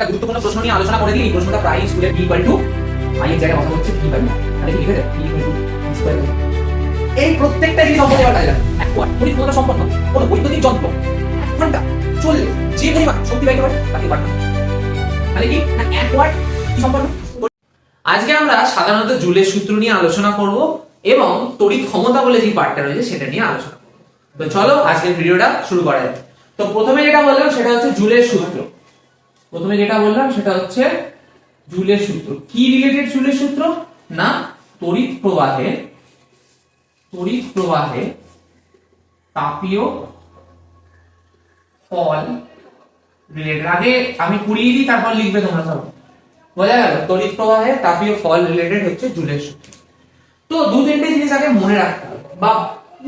একটা গুরুত্বপূর্ণ প্রশ্ন নিয়ে আলোচনা করে দিই। এই প্রশ্নটা প্রায় স্কুলে p = i এর জায়গায় কথা হচ্ছে p / মানে কি লিখে দেয় p = স্কয়ার। এই প্রত্যেকটা জিনিস সম্পর্কে আমরা জানি। অ্যাকোয়ার্ড তড়িৎ ক্ষমতা সম্পন্ন কোন বৈদ্যুতিক যন্ত্র 1 ঘন্টা চললে যে পরিমাণ শক্তি ব্যয় করে তাকে ওয়াট বলে। তাহলে কি না অ্যাকোয়ার্ড কি সম্পন্ন। আজকে আমরা সাধারণত জুলের সূত্র নিয়ে আলোচনা করব এবং তড়িৎ ক্ষমতা বলে যে পার্টটা রয়েছে সেটা নিয়ে আলোচনা করব। তো চলো আজকের ভিডিওটা শুরু করা যাক। তো প্রথমে যেটা বললাম সেটা হচ্ছে জুলের সূত্র। জুলের সূত্র কি রিলেটেড জুলের সূত্র না তড়িৎ প্রবাহে তাপীয় ফল রিলেটেড। আগে আমি পুরিয়ে দিই তারপর লিখবে তোমরা সব। বোঝা গেল? তড়িৎ প্রবাহে তাপীয় ফল রিলেটেড হচ্ছে জুলের সূত্র। তো দু তিনটে জিনিস আগে মনে রাখতে হবে, বা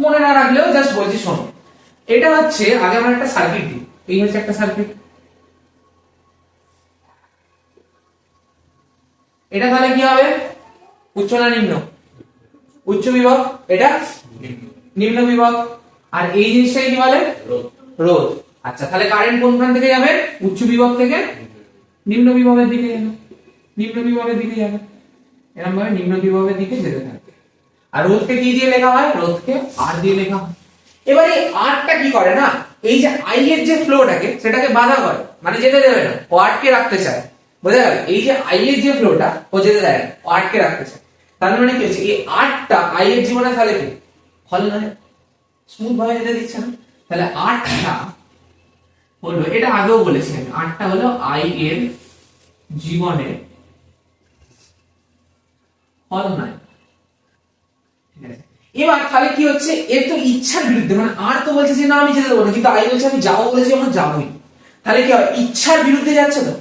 মনে না রাখলেও জাস্ট বলছি শোনো। এটা হচ্ছে আগে আমরা একটা সার্কিট দিই। এই হচ্ছে একটা সার্কিট। এটা তাহলে কি হবে? উচ্চ না নিম্ন? উচ্চ বিভব। এটা নিম্ন বিভব। আর এই জিনিসটাই কি বলে? রোধ। আচ্ছা, তাহলে কারেন্ট কোনখান থেকে যাবে? উচ্চ বিভব থেকে নিম্ন বিভবের দিকে যাবে। এরকম ভাবে নিম্ন বিভবের দিকে যেতে থাকবে। আর রোধকে কি দিয়ে লেখা হয়? রোধকে আর দিয়ে লেখা হয়। এবার এই আরটা কি করে না, এই যে আই এর যে ফ্লোটাকে সেটাকে বাধা করে, মানে যেতে দেবে না, ও আটকে রাখতে চায়। বোঝা গেল? এই যে আই এর যে ফ্লোটা ও যেতে দেয় না, ও আটকে রাখতে চায়। তার মানে কি হচ্ছে, এই আরটা আই এর জীবনে তাহলে কি ফল নয়, স্মুথ ভাবে যেতে দিচ্ছে না। তাহলে আরটা হলো, এটা আগেও বলেছি আমি, আরটা হলো আই এর জীবনে ফল নয়। ঠিক আছে, এবার তাহলে কি হচ্ছে, এর তো ইচ্ছার বিরুদ্ধে, মানে আর তো বলছে যে না আমি যেতে দেবো না, কিন্তু আই বলছে আমি যাবো, বলেছি আমরা যাবোই। তাহলে কি হবে? ইচ্ছার বিরুদ্ধে যাচ্ছে তো,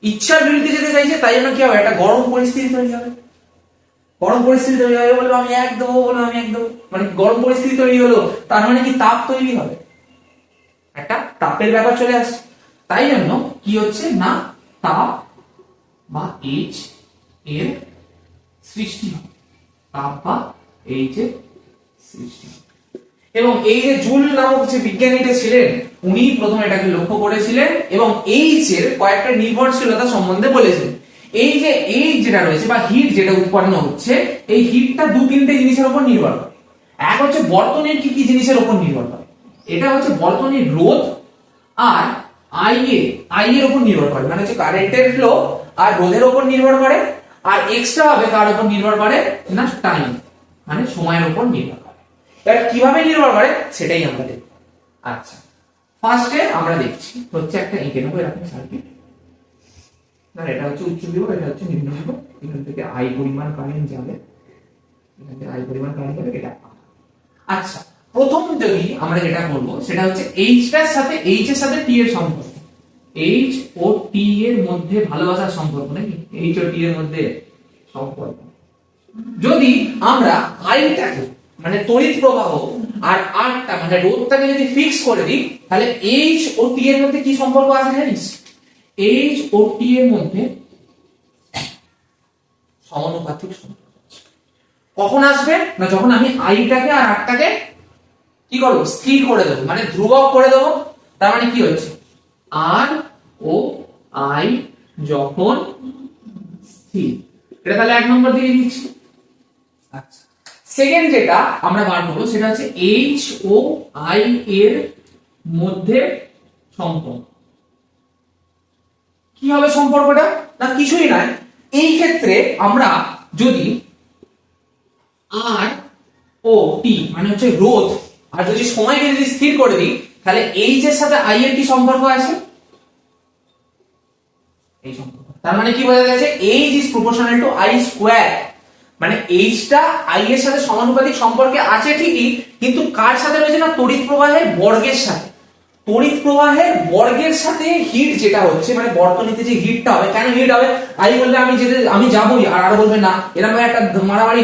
ইচ্ছার বিরুদ্ধে যেতে চাইছে, তাই জন্য কি হবে? একটা গরম পরিস্থিতি তৈরি হবে। বলবো আমি এক দেবো, মানে গরম পরিস্থিতি তৈরি হলো, তার মানে কি তাপ তৈরি হবে, একটা তাপের ব্যাপার চলে আসছে। তাই জন্য কি হচ্ছে না তাপ বা এইচ এর সৃষ্টি হবে, তাপ বা এইচ এর সৃষ্টি হবে। এবং এই যে জুল নামক যে বিজ্ঞানীটা ছিলেন, উনি প্রথমে এটাকে লক্ষ্য করেছিলেন এবং এইচ এর কয়েকটা নির্ভরশীলতা সম্বন্ধে বলেছেন। এই যে এইচ যেটা রয়েছে বা হিট যেটা উৎপন্ন হচ্ছে, এই হিটটা দু তিনটে জিনিসের উপর নির্ভর করে। এক হচ্ছে বর্তনীর কি কি জিনিসের উপর নির্ভর করে, এটা হচ্ছে বর্তনীর রোধ আর আই এর উপর নির্ভর করে, মানে হচ্ছে কারেন্টের ফ্লো আর রোধের উপর নির্ভর করে। আর এক্সট্রা হবে কার উপর নির্ভর করে না টাইম, মানে সময়ের উপর নির্ভর করে। এবার কিভাবে নির্ভর করে সেটাই আমরা দেখব। আচ্ছা, ফার্স্টে আমরা দেখছি হচ্ছে একটা এঁকে নেবো এরকম সার্কিট। না, এটা হচ্ছে উচ্চ বিভব, এটা হচ্ছে নিম্ন বিভব। এখান থেকে আই পরিমাণ কারেন্ট যাবে, এটা। আচ্ছা, প্রথম যদি আমরা যেটা করব সেটা হচ্ছে এইচ এর সাথে টি এর সম্পর্ক। এইচ ও টি এর মধ্যে ভালোবাসার সম্পর্ক, নাকি এইচ ও টি এর মধ্যে সম্পর্ক। যদি আমরা আইটাকে মানে তড়িৎ প্রবাহ আর আরটা মানে রোধটাকে যদি ফিক্স করে দিই, তাহলে এইচ ও টি এর মধ্যে কি সম্পর্ক আছে জানিস? এইচ ও টি এর মধ্যে সমানুপাতিক সম্পর্ক। কখন আসবে না, যখন আমি আইটাকে আর আরটাকে কি করবো? স্থির করে দেবো, মানে ধ্রুবক করে দেবো। তার মানে কি হচ্ছে, আর ও আই যখন স্থির। এটা তাহলে এক নম্বর দিয়ে দিচ্ছি। আচ্ছা, সেকেন্ড যেটা আমরা বার করবো সেটা হচ্ছে এইচ ও আই এর মধ্যে সম্পর্ক। কি হবে সম্পর্কটা? না কিছুই নয়, এই ক্ষেত্রে আমরা যদি আর ও টি মানে হচ্ছে রোধ আর যদি সময়কে যদি স্থির করে দিই, তাহলে এইচ এর সাথে আই এর কি সম্পর্ক আছে? এই সম্পর্ক। তার মানে কি বোঝা যাচ্ছে, H is proportional to I square. মানে এইচটা আই এর সাথে সমানুপাতিক সম্পর্কে আছে ঠিকই, কিন্তু কার সাথে রয়েছে না তড়িৎ প্রবাহের বর্গের সাথে। তড়িৎ প্রবাহের বর্গের সাথে হিট যেটা হচ্ছে, মানে বর্তনীতে যে হিটটা হবে, কেন হিট হবে? আই বলবে আমি যাবোই, আর বলবে না, এরকম একটা মারামারি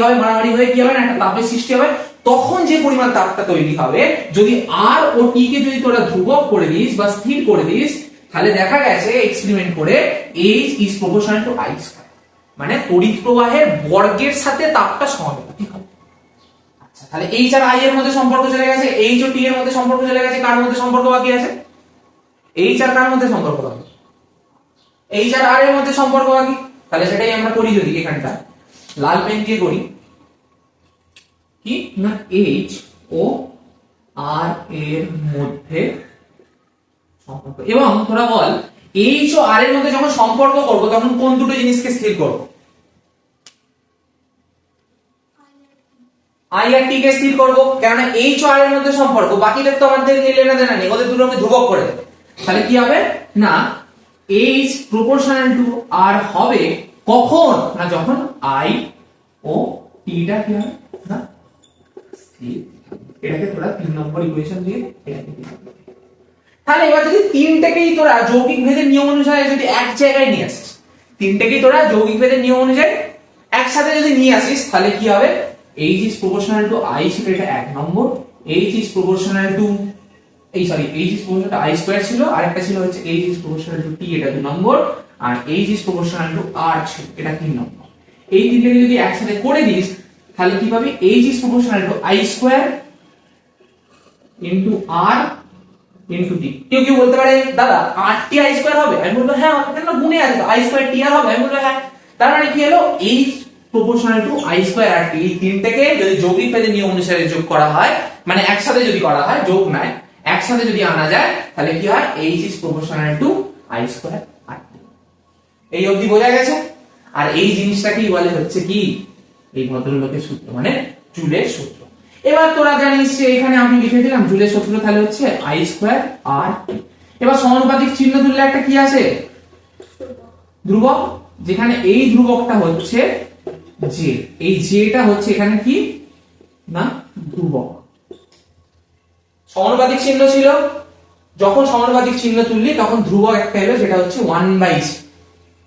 হয়ে কি হবে না একটা তাপের সৃষ্টি হবে। তখন যে পরিমাণ তাপটা তৈরি হবে, যদি আর ও টি কে যদি তোরা ধ্রুবক করে দিস বা স্থির করে দিস, তাহলে দেখা গেছে এক্সপেরিমেন্ট করে H is proportional to I square, মানে তড়িৎ প্রবাহের বর্গের সাথে তাপটা সমানুপাতিক হবে। আচ্ছা, তাহলে এইচ আর আই এর মধ্যে সম্পর্ক চলে গেছে, এইচ ও টি এর মধ্যে সম্পর্ক চলে গেছে। কার মধ্যে সম্পর্ক বাকি আছে? এইচ আর কার মধ্যে সম্পর্ক বাকি? এইচ আর আর এর মধ্যে সম্পর্ক কি, তাহলে সেটাই আমরা করি যদি এখানটা লাল পেন দিয়ে করি কি না এইচ ও আর এর মধ্যে সম্পর্ক। এবং তোরা বল এইচ ও আর এর মধ্যে যখন সম্পর্ক করব তখন কোন দুটো জিনিসকে স্থির করব? আই আর টি কে স্থির করব, কারণ এইচ ও আর এর মধ্যে সম্পর্ক, বাকিদের তো আমাদের লেনা দেনা নেই, ওদের দুটোকে ধ্রুবক করে দেবে। তাহলে কি হবে না এইচ প্রপোর্শনাল টু আর হবে কখন না যখন আই ও টি টা কি হবে না স্থির। এটাকে তোরা 3 নম্বর ইকুয়েশন দিয়ে এটাকে তাহলে এবার যদি তিনটাকেই তোরা যৌগিক ভেদের নিয়ম অনুসারে যদি এক জায়গায় নিয়ে আসিস, তিনটাকেই তোরা যৌগিক ভেদের নিয়ম অনুযায়ী একসাথে যদি নিয়ে আসিস তাহলে কি হবে h is proportional to i ছিল এটা 1 নম্বর, h is proportional to h is proportional to i square ছিল, আর একটা ছিল হচ্ছে h is proportional to t এটা 2 নম্বর, আর h is proportional to r ছিল এটা 3 নম্বর। এই তিনটাকে যদি একসাথে করে দিস তাহলে কি পাবি h is proportional to i square into r into t। কেউ বলতে পারে দাদা r t i square হবে, আমি বলবো হ্যাঁ কেন গুণে আছে তো i square t r হবে, আমি বলবো হ্যাঁ। তার মানে কি হলো h proportional to i square r t, এই তিনটাকে যদি যৌগিক ভেদের নিয়ম অনুসারে যোগ করা হয় মানে একসাথে যদি করা হয়, যোগ নয় একসাথে যদি আনা যায় তাহলে কি হয় h is proportional to i square r t। এই অবধি বোঝা গেছে? আর এই জিনিসটাকেই বলে হচ্ছে কি এই ভদ্রলোকের সূত্র মানে জুলের সূত্র। এবার তোরা জানিস যে এখানে আমি লিখে দিলাম জুলের সূত্র, তাহলে হচ্ছে i square r t। এবার সমানুপাতিক চিহ্ন তুললে একটা কি আছে ধ্রুবক, যেখানে এই ধ্রুবকটা হচ্ছে j, এই jটা হচ্ছে এখানে কি না ধ্রুবক। সমানুপাতিক চিহ্ন ছিল, যখন সমানুপাতিক চিহ্ন তুললি তখন ধ্রুবক একটা এলো যেটা হচ্ছে 1/j,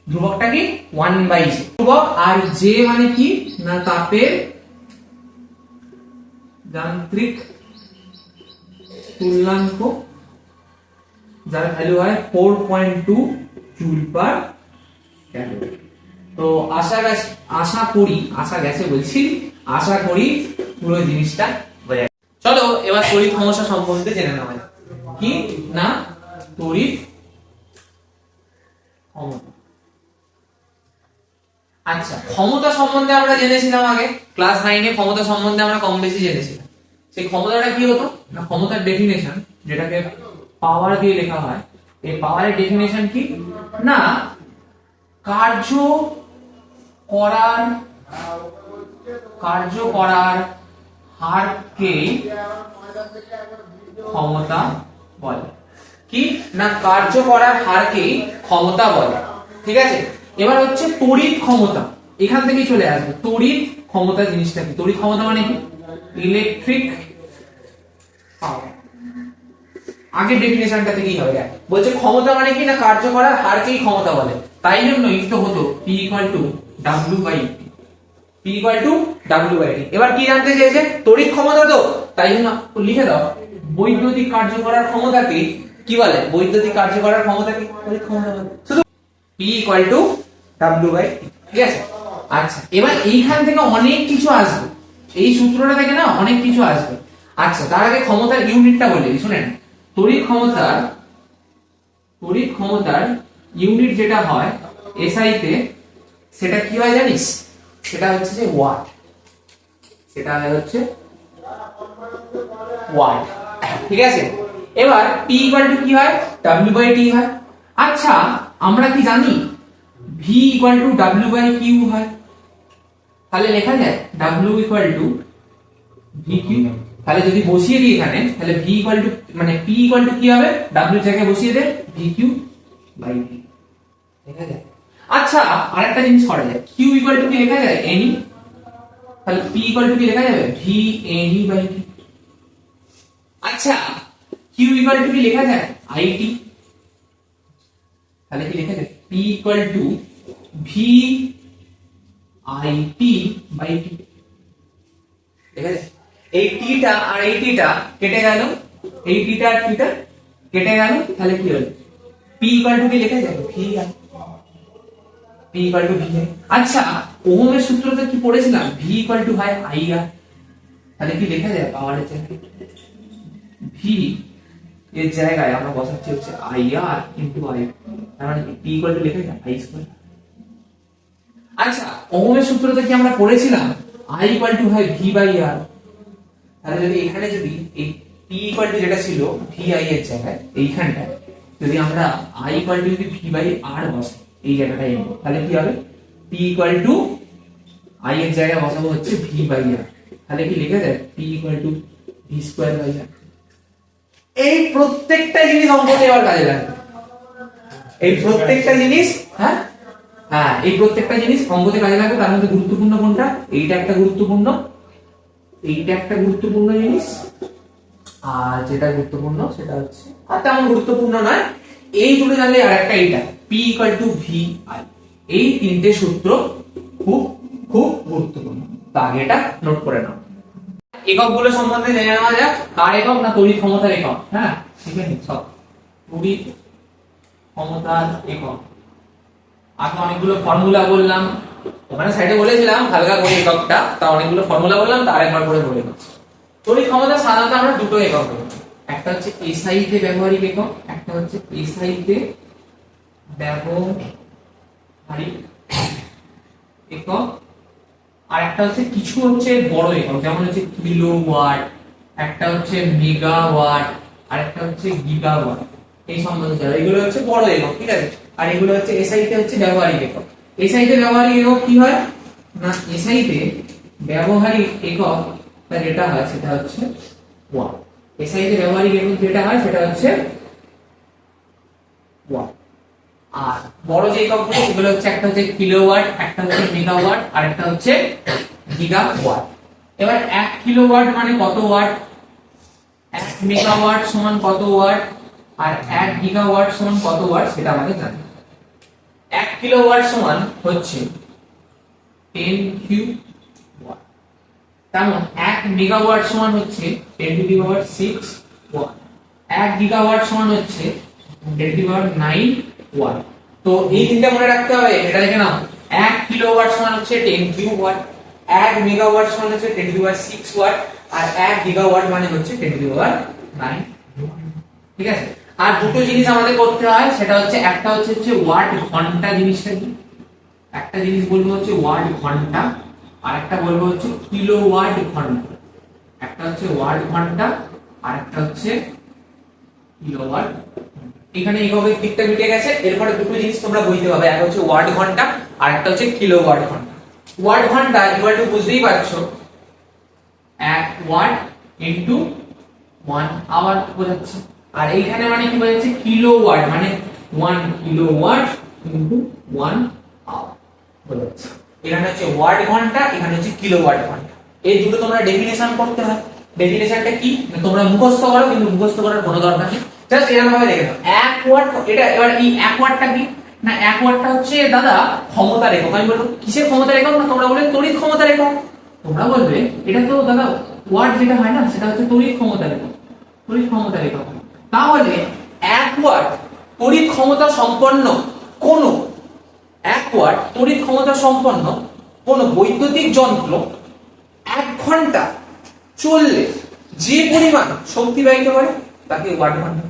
ধ্রুবকটা কি 1/j ধ্রুবক। আর j মানে কি না তাপের যান্ত্রিক তুল্যাঙ্ক, যার ভ্যালু হয় 4.2 জুল পার ক্যালোরি। তো আশা করি পুরো জিনিসটা বোঝা গেছে। চলো এবার তড়িৎ সমস্যা সম্বন্ধে জেনে নেওয়া যাক। কি না তড়িৎ ক্ষমতা। আচ্ছা ক্ষমতা সম্বন্ধে আমরা জেনেছিলাম আগে ক্লাস 9 এ, ক্ষমতা সম্বন্ধে আমরা কম বেশি জেনেছিলাম। সেই ক্ষমতাটা কি হতো না ক্ষমতার ডেফিনেশন যেটাকে পাওয়ার দিয়ে লেখা হয়, এই পাওয়ারের ডেফিনেশন কি না কার্য করার হারকে ক্ষমতা বলে। কি না কার্য করার হারকে ক্ষমতা বলে, ঠিক আছে। এবার হচ্ছে তড়িৎ ক্ষমতা, এখান থেকেই চলে আসবে তড়িৎ ক্ষমতা জিনিসটা কি। তড়িৎ ক্ষমতা মানে কি ইলেকট্রিক পাওয়ার। আগে ডেফিনেশনটা থেকেই হবে, বলছে ক্ষমতা মানে কি না কার্য করার হারকেই ক্ষমতা বলে, তাই জন্যই তো হতো P = W/T, P = W/T। এবার কি জানতে চেয়েছে তড়িৎ ক্ষমতা, তো তাই জন্য লিখে দাও বৈদ্যুতিক কার্য করার ক্ষমতাকে কি বলে, বৈদ্যুতিক কার্য করার ক্ষমতাকে তড়িৎ ক্ষমতা বলে, শুধু P = W/T, ঠিক আছে। আচ্ছা এবার এইখান থেকে অনেক কিছু আসবে, এই সূত্রটা থেকে না অনেক কিছু আসবে। আচ্ছা তার আগে ক্ষমতার ইউনিটটা বলে দিই শুনেন। তড়িৎ ক্ষমতার ইউনিট যেটা হয় এসআই তে, সেটা কি হয় জানিস, সেটা হচ্ছে যে ওয়াট, সেটা হচ্ছে ওয়াট, ঠিক আছে। এবার P = কি হয় W/T হয়। আচ্ছা আমরা কি জানি V = W/Q হয়, তাহলে লেখা যায় W = VQ। তাহলে যদি বসিয়ে দিই এখানে তাহলে V মানে P কি হবে W জায়গায় বসিয়ে দে VQ/T লেখা যায়। আচ্ছা আরেকটা জিনিস করা যায়, Q = কি লেখা যায় NE, তাহলে P কি লেখা যাবে VNE/T। আচ্ছা Q কি লেখা যায় IT, তাহলে কি লেখা যায় P VIT/T লেখা যায়। এই টিটা আর এই টিটা কেটে গেল, এই টিটা আর টিটা কেটে গেল, তাহলে কি হলো P কি লেখা যায় P VI। আচ্ছা ওহমের সূত্রতে কি পড়েছিলাম V হয় IR, তাহলে কি লেখা যায় পাওয়ারের জায়গায় V এর জায়গায় আমরা বসাচ্ছি হচ্ছে IR × I। তার মানে টি ইকুয়াল টু লিখে আই স্কয়ার। আচ্ছা ওহমের সূত্রতে কি আমরা পড়েছিলাম আই ইকুয়াল টু হয় ভি বাই আর। তাহলে যদি এখানে যদি এই টি ইকুয়াল টু যেটা ছিল ভি আই এর জায়গায় এইখানটায় যদি আমরা আই ইকুয়াল টু যদি ভি বাই আর বসাই এই জায়গাটায় নেব, তাহলে কি হবে টি ইকুয়াল টু আই এর জায়গায় বসাবো হচ্ছে ভি বাই আর, তাহলে কি লিখে যায় T equal to V square by R. এই প্রত্যেকটা জিনিস অঙ্কতে এবার কাজে লাগবে, এই প্রত্যেকটা জিনিস হ্যাঁ হ্যাঁ এই প্রত্যেকটা জিনিস অঙ্কতে কাজে লাগবে। তার মধ্যে গুরুত্বপূর্ণ কোনটা, এইটা একটা গুরুত্বপূর্ণ, এইটা একটা গুরুত্বপূর্ণ জিনিস, আর যেটা গুরুত্বপূর্ণ সেটা হচ্ছে আর তেমন গুরুত্বপূর্ণ নয় এই দুটো জানলে, আর একটা এইটা P equal to V I. এই তিনটে সূত্র খুব খুব গুরুত্বপূর্ণ, তো আগে এটা নোট করে নাও। এককগুলো সম্বন্ধে জেনে নেওয়া যাক। কার একক না তড়িৎ ক্ষমতার একক। হ্যাঁ ঠিক আছে, সব তড়িৎ ক্ষমতার একক। আগে অনেকগুলো ফর্মুলা বললাম, ওখানে সাইডে বলেছিলাম হালকা করে এককটা, তা অনেকগুলো ফর্মুলা বললাম, তার একবার করে বলে দিচ্ছি। তড়িৎ ক্ষমতা সাধারণত আমরা দুটো একক বলি, একটা হচ্ছে এসআই তে ব্যবহারিক একক, একটা হচ্ছে এসআই তে ব্যবহারিক একক, আর একটা হচ্ছে কিছু হচ্ছে বড় একক, যেমন হচ্ছে কিলোওয়াট, একটা হচ্ছে মেগাওয়াট, আর একটা হচ্ছে গিগাওয়াট। এই সম্বন্ধে জানো, এগুলো হচ্ছে বড় একক, ঠিক আছে। আর এগুলো হচ্ছে এসআই তে হচ্ছে ব্যবহারিক একক। এসআই তে ব্যবহারিক একক কি হয় না, এসআই তে ব্যবহারিক একক যেটা হয় সেটা হচ্ছে ওয়াট। এসআই তে ব্যবহারিক একক যেটা হয় সেটা হচ্ছে ওয়াট। আর বড় যে এককগুলো সেগুলো হচ্ছে একটা হচ্ছে কিলোওয়াট, একটা হচ্ছে মেগাওয়াট, আর একটা হচ্ছে গিগাওয়াট। এবার 1 কিলোওয়াট মানে কত ওয়াট, 1 মেগাওয়াট সমান কত ওয়াট, আর 1 গিগাওয়াট সমান কত ওয়াট সেটা আমাদের জানতে হবে। 1 কিলোওয়াট সমান হচ্ছে 10 কিউ ওয়াট, তেমন 1 মেগাওয়াট সমান হচ্ছে 10 to the power 6 watt, 1 gigawatt সমান হচ্ছে 10 টু দি পাওয়ার 9 ওয়াট। তো এই তিনটা মনে রাখতে হবে, এটা দেখে নাও। 1 কিলোওয়াট সমান হচ্ছে 10 কিউ ওয়াট, 1 মেগাওয়াট সমান হচ্ছে 10 টু দি পাওয়ার 6 ওয়াট, আর 1 গিগাওয়াট মানে হচ্ছে 10 টু দি পাওয়ার 9। ঠিক আছে। আর দুটো জিনিস আমাদের করতে হয়, সেটা হচ্ছে একটা হচ্ছে ওয়াট ঘন্টা জিনিসটা কি, একটা জিনিস বলবো হচ্ছে ওয়াট ঘন্টা, আর একটা বলবো হচ্ছে কিলোওয়াট ঘন্টা। একটা হচ্ছে ওয়াট ঘন্টা আর একটা হচ্ছে কিলোওয়াট। এখানে এককের দিকটা মিটে গেছে। এরপরে দুটো জিনিস তোমরা বুঝতে পারবে, একটা হচ্ছে ওয়াট ঘন্টা আর একটা হচ্ছে কিলোওয়াট ঘন্টা। ওয়াট ঘন্টা ইকুয়াল টু বুঝতেই পারছো 1 ওয়াট ইনটু 1 আওয়ার বোঝাচ্ছে, আর এইখানে মানে কি বোঝাচ্ছে কিলোওয়াট মানে 1 কিলোওয়াট ইনটু 1 আওয়ার বোঝাচ্ছে। এখানে হচ্ছে ওয়াট ঘন্টা, এখানে হচ্ছে কিলোওয়াট ঘন্টা। এই দুটো তোমরা ডেফিনেশন করতে হয়। ডেফিনেশনটা কি তোমরা মুখস্থ করো, কিন্তু মুখস্থ করার কোনো দরকার নেই, জাস্ট এরকম ভাবে দেখে নাও। 1 ওয়াট, এটা এবার এই 1 ওয়াটটা কি না, 1 ওয়াটটা হচ্ছে দাদা ক্ষমতার একক। আমি বলবো কিসের ক্ষমতার একক না, তোমরা বলবে তড়িৎ ক্ষমতার একক। তোমরা বলবে এটা তো দাদা ওয়াট যেটা হয় না সেটা হচ্ছে তড়িৎ ক্ষমতার একক, তড়িৎ ক্ষমতার একক। তাহলে 1 ওয়াট তড়িৎ ক্ষমতা সম্পন্ন কোন 1 ওয়াট তড়িৎ ক্ষমতা সম্পন্ন কোন বৈদ্যুতিক যন্ত্র 1 ঘন্টা চললে যে পরিমাণ শক্তি ব্যয়িত করে তাকে ওয়াট ঘন্টা।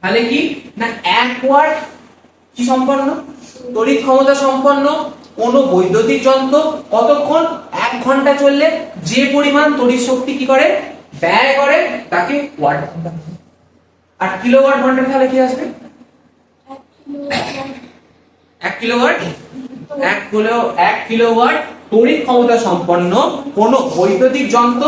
তাহলে কি না 1 ওয়াট কি সম্পন্ন, তড়িৎ ক্ষমতা সম্পন্ন কোন বৈদ্যুতিক যন্ত্র কতক্ষণ 1 ঘন্টা চললে যে পরিমাণ তড়িৎ শক্তি কি করে ব্যয় করে তাকে ওয়াট ঘন্টা। আর কিলোওয়াট ঘন্টা তাহলে কি আসবে 1 কিলোওয়াট, 1 কিলোওয়াট তড়িৎ ক্ষমতা সম্পন্ন কোন বৈদ্যুতিক যন্ত্র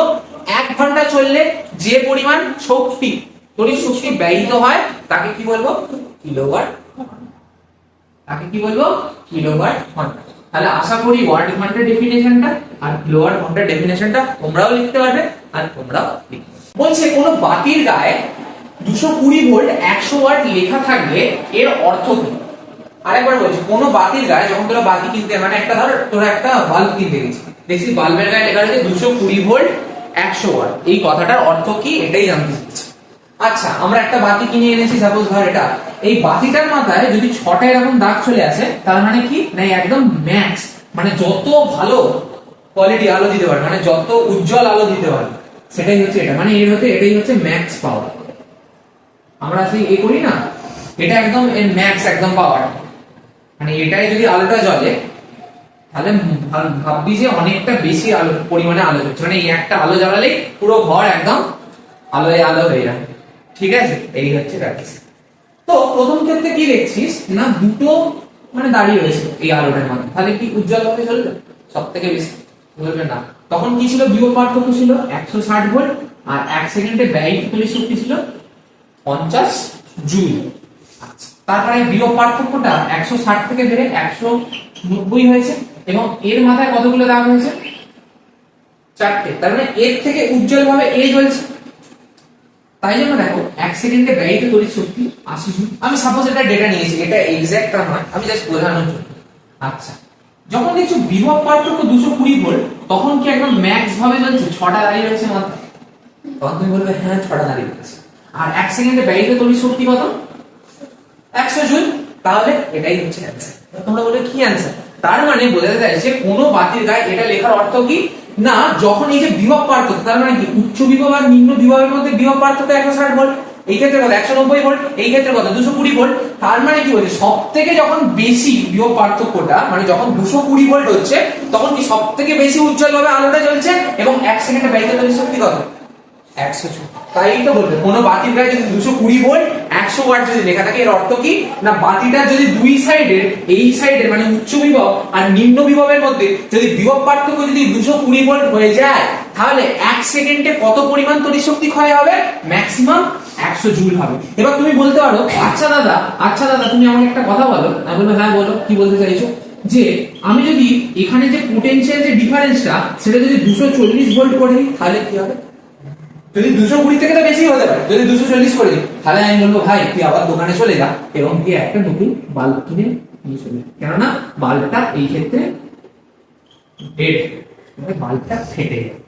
1 ঘন্টা চললে যে পরিমাণ শক্তি তড়িৎ শক্তি ব্যয়িত হয় তাকে কি বলবো কিলোওয়াট, তাকে কি বলবো কিলোওয়াট ঘন্টা। তাহলে আশা করি ওয়াট ঘন্টার ডেফিনেশনটা আর কিলোওয়াট ঘন্টার ডেফিনেশনটা তোমরাও লিখতে পারবে আর তোমরাও লিখবে। বলছে কোন বাতির গায়ে 220 ভোল্ট 100 ওয়াট লেখা থাকলে এর অর্থ কি। আরেকবার বলছি, কোন বাতির গায়ে যখন তোরা বাতি কিনতে, মানে একটা ধর তোরা একটা বাল্ব কিনতে গেছিস, দেখছিস বাল্বের গায়ে লেখা আছে 220 ভোল্ট 100 ওয়াট, এই কথাটার অর্থ কি এটাই জানতে চাচ্ছি। আচ্ছা আমরা একটা বাতি কিনে এনেছি, সাপোজ ধর এটা, এই বাতিটার মাথায় যদি 6টা এরকম দাগ চলে আসে তার মানে কি না একদম ম্যাক্স, মানে যত ভালো কোয়ালিটি আলো দিতে পারে, মানে যত উজ্জ্বল আলো দিতে পারে সেটাই হচ্ছে এটা, মানে এর হতে এটাই হচ্ছে ম্যাক্স পাওয়ার। আমরা সেই করি না এটা একদম এর ম্যাক্স একদম পাওয়ার, মানে এটাই যদি আলোটা জ্বলে তাহলে ভাববি যে অনেকটা বেশি আলো পরিমাণে আলো জ্বলছে, মানে এই একটা আলো জ্বালালেই পুরো ঘর একদম আলোয় আলো হয়ে যাবে। ঠিক আছে, এই হচ্ছে ব্যাপার। তো প্রথম ক্ষেত্রে কি দেখছিস না, দুটো মানে দাঁড়িয়ে রয়েছে এই আলোটার মধ্যে, তাহলে কি উজ্জ্বল ভাবে জ্বলবে? সব থেকে বেশি জ্বলবে না। তখন কি ছিল, বিভব পার্থক্য ছিল 160 ভোল্ট, আর 1 সেকেন্ডে ব্যয়িত তড়িৎ শক্তি ছিল 50 জুল। আচ্ছা, তারপরে বিভব পার্থক্যটা 160 থেকে বেড়ে 190 হয়েছে, এবং এর মাথায় কতগুলো দাগ হয়েছে? 4টে। তার মানে এর থেকে উজ্জ্বল ভাবে এ জ্বলছে। তাই জন্য দেখো 1 সেকেন্ডে ব্যয়িত তড়িৎ শক্তি 80 জুল। আমি সাপোজ এটা ডেটা নিয়েছি, এটা এক্সাক্ট নয়, আমি জাস্ট বোঝানোর জন্য। আচ্ছা, যখন দেখছো বিভব পার্থক্য 220 ভোল্ট, তখন কি একদম ম্যাক্স ভাবে জ্বলছে? 6টা দাঁড়িয়ে রয়েছে মাত্র। তখন তুমি বলবে হ্যাঁ 6টা দাঁড়িয়ে রয়েছে। আর 1 সেকেন্ডে ব্যয়িত তড়িৎ শক্তি কত? 100 জুল। তাহলে এটাই হচ্ছে অ্যান্সার। তোমরা বলে কি অ্যান্সার? তার মানে বোঝাতে চাইছে কোন বাতির গায়ে এটা লেখার অর্থ কি না, যখন এই যে বিভব পার্থক্য, তার মানে কি উচ্চ বিভব আর নিম্ন বিভবের মধ্যে বিভব পার্থক্য 160 ভোল্ট, এই ক্ষেত্রে কত 190 ভোল্ট, এই ক্ষেত্রে কত 220 ভোল্ট। তার মানে কি হচ্ছে, সবথেকে যখন বেশি বিভব পার্থক্যটা, মানে যখন 220 ভোল্ট হচ্ছে, তখন কি সবথেকে বেশি উজ্জ্বল ভাবে আলোটা জ্বলছে, এবং 1 সেকেন্ডে ব্যয়িত তড়িৎ শক্তি কত? 100 জুল। তাই তো বলবে কোন বাতির গায়ে যদি 220 ভোল্ট 100 ওয়াট যদি লেখা থাকে, এর অর্থ কি না, বাতিটা যদি দুই সাইডের, এই সাইডের মানে উচ্চ বিভব আর নিম্ন বিভবের মধ্যে যদি বিভব পার্থক্য যদি 220 ভোল্ট হয়ে যায়, তাহলে 1 সেকেন্ডে কত পরিমাণ তড়িৎ শক্তি ক্ষয় হবে? ম্যাক্সিমাম 100 জুল হবে। এবার তুমি বলতে পারো আচ্ছা দাদা তুমি আমাকে একটা কথা বলো। আমি বলবো হ্যাঁ বলো, কি বলতে চাইছো? যে আমি যদি এখানে যে পোটেনশিয়াল যে ডিফারেন্সটা, সেটা যদি 240 ভোল্ট করে দিই, তাহলে কি হবে? যদি 220 থেকে তো বেশি হতে পারে, যদি 240 করে দিই, তাহলে আমি বলবো ভাই তুই আবার দোকানে চলে যা এবং গিয়ে একটা নতুন বাল্ব কিনে নিয়ে চলে, কেননা বাল্বটা এই ক্ষেত্রে ডেড, মানে বাল্বটা ফেটে যাবে।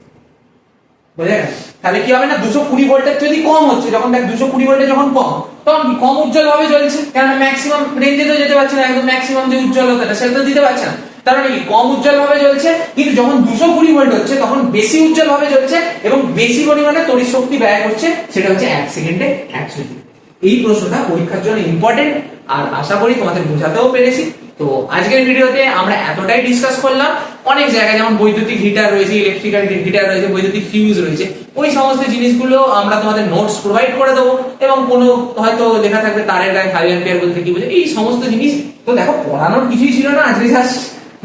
বুঝে গেল? তাহলে কি হবে না, 220 ভোল্টের যদি কম হচ্ছে, যখন দেখ 220 ভোল্টের যখন কম, তখন কি কম উজ্জ্বল ভাবে জ্বলছে, কারণ ম্যাক্সিমাম রেঞ্জে তো যেতে পারছে না, একদম ম্যাক্সিমাম যে উজ্জ্বলতাটা সেটা তো দিতে পারছে না। তার মানে কি কম উজ্জ্বল ভাবে জ্বলছে, কিন্তু যখন 220 ভোল্ট হচ্ছে তখন বেশি উজ্জ্বল ভাবে জ্বলছে এবং বেশি পরিমাণে তড়িৎ শক্তি ব্যয় করছে, সেটা হচ্ছে 1 সেকেন্ডে 100 জুল। এই প্রশ্নটা পরীক্ষার জন্য ইম্পর্টেন্ট, আর আশা করি তোমাদের বোঝাতেও পেরেছি। তো আজকের ভিডিওতে আমরা এতটাই ডিসকাস করলাম। অনেক জায়গায় যেমন বৈদ্যুতিক হিটার রয়েছে, ইলেকট্রিক্যাল হিটার রয়েছে, বৈদ্যুতিক ফিউজ রয়েছে, ওই সমস্ত জিনিসগুলো আমরা তোমাদের নোটস প্রোভাইড করে দেবো, এবং কোনো হয়তো লেখা থাকবে তারের গায়ে 5 অ্যাম্পিয়ার বলতে কি বোঝে, এই সমস্ত জিনিস। তো দেখো পড়ানোর কিছুই ছিল না, আজকে জাস্ট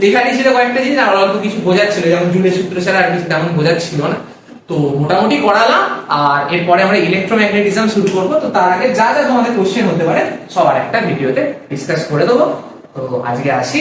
লেখাটি ছিল কয়েকটা জিনিস, আর অল্প কিছু বোঝাচ্ছিল, যেমন জুলের সূত্র ছাড়া আর কিছু তেমন বোঝাচ্ছিল না। তো মোটামুটি করালাম, আর এরপরে আমরা ইলেকট্রোম্যাগনেটিজম শুরু করবো। তো তার আগে যা যা তোমাদের কোশ্চেন হতে পারে সবার একটা ভিডিওতে ডিসকাস করে দেবো। তো আজকে আসি।